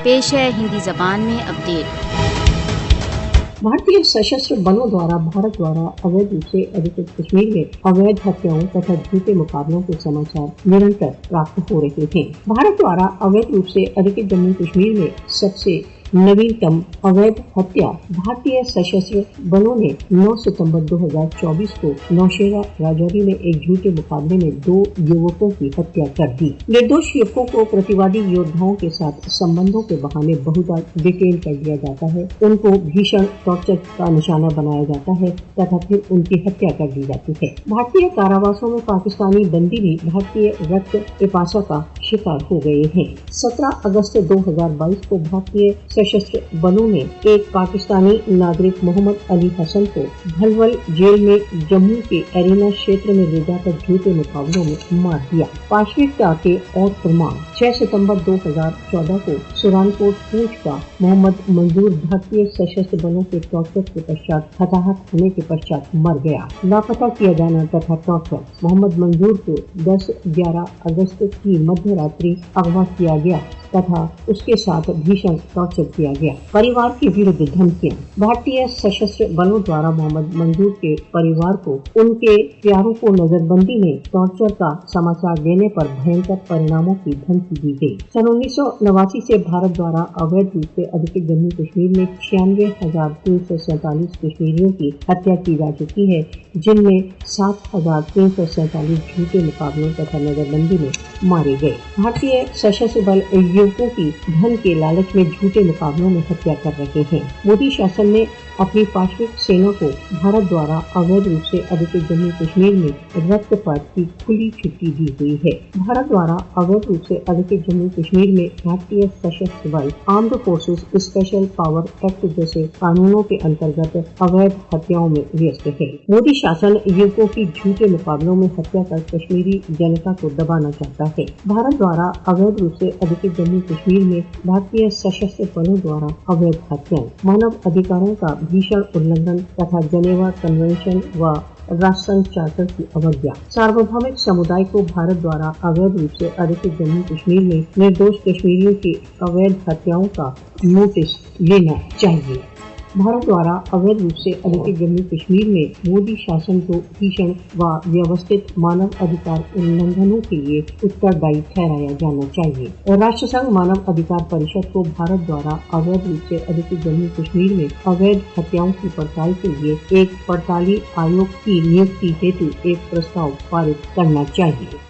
पेश है हिंदी जबान में अपडेट। भारतीय सशस्त्र बलों द्वारा भारत द्वारा अवैध रूप से अधिकृत कश्मीर में अवैध हत्याओं तथा झूठे मुकाबलों के समाचार निरंतर प्राप्त हो रहे हैं। भारत द्वारा अवैध रूप से अधिकृत जम्मू कश्मीर में सबसे नवीनतम अवैध हत्या भारतीय सशस्त्र बलों ने 9 सितंबर 2024 को नौशेरा राजौरी में एक झूठे मुकाबले में 2 युवकों की हत्या कर दी। निर्दोष युवकों को प्रतिवादी योद्धाओं के साथ संबंधों के बहाने बहुधा डिटेन कर दिया जाता है, उनको भीषण टॉर्चर का निशाना बनाया जाता है तथा फिर उनकी हत्या कर दी जाती है। भारतीय कारावासों में पाकिस्तानी बंदी भी भारतीय रक्त पिपासा का शिकार हो गए हैं। 17 अगस्त 2022 को भारतीय सशस्त्र बलों ने एक पाकिस्तानी नागरिक मोहम्मद अली हसन को भलवल जेल में जम्मू के एरिना क्षेत्र में ले जाकर झूठे मुकाबलों में मार दिया। पाशविकता के और प्रमाण 6 सितंबर 2014 को सुरानकोट पूंछ का मोहम्मद मंजूर भारतीय सशस्त्र बलों के टॉर्चर के पश्चात हताहत होने के पश्चात मर गया। लापता किया जाना तथा टॉर्चर मोहम्मद मंजूर को 10-11 अगस्त की मध्य रात्रि अगवा किया गया तथा उसके साथ भीषण टॉर्चर किया गया। परिवार के विरुद्ध धमकियां। भारतीय सशस्त्र बलों द्वारा मोहम्मद मंजूर के परिवार को उनके प्यारों को नजरबंदी में टॉर्चर का समाचार देने पर भयंकर परिणामों की धमकी दी गई। सन 1989 से भारत द्वारा अवैध रूप से अधिकृत जम्मू कश्मीर में 96,347 कश्मीरियों की हत्या की जा चुकी है, जिनमें 7,347 झूठे मुकाबलों तथा नजरबंदी में मारे गए। भारतीय सशस्त्र बल युवकों की धन के लालच में झूठे मुकाबलों में हत्या कर रहे हैं। मोदी शासन ने अपनी पाशविक सेना को भारत द्वारा अवैध रूप से अधिकृत जम्मू कश्मीर में रक्तपात की खुली छुट्टी दी हुई है। भारत द्वारा अवैध रूप से अधिकृत जम्मू कश्मीर में भारतीय सशस्त्र बल armed forces special power act जैसे कानूनों के अंतर्गत अवैध हत्याओं में व्यस्त है। मोदी शासन युवकों की झूठे मुकाबलों में हत्या कर कश्मीरी जनता को दबाना चाहता है। भारत द्वारा अवैध रूप से अधिकृत जम्मू कश्मीर में भारतीय सशस्त्र बलों द्वारा अवैध हत्याएं, मानव अधिकारों का भीषण उल्लंघन तथा जेनेवा कन्वेंशन व राष्ट्रसंघ चार्टर की अवज्ञा। सार्वभौमिक समुदाय को भारत द्वारा अवैध रूप से अधिकृत जम्मू कश्मीर में निर्दोष कश्मीरियों की अवैध हत्याओं का नोटिस लेना चाहिए। भारत द्वारा अवैध रूप से अधिकृत जम्मू कश्मीर में मोदी शासन को भीषण व व्यवस्थित मानव अधिकार उल्लंघनों के लिए उत्तरदायी ठहराया जाना चाहिए। राष्ट्रसंघ मानव अधिकार परिषद को भारत द्वारा अवैध रूप से अधिकृत जम्मू कश्मीर में अवैध हत्याओं की पड़ताल के लिए एक पड़ताली आयोग की नियुक्ति हेतु एक प्रस्ताव पारित करना चाहिए।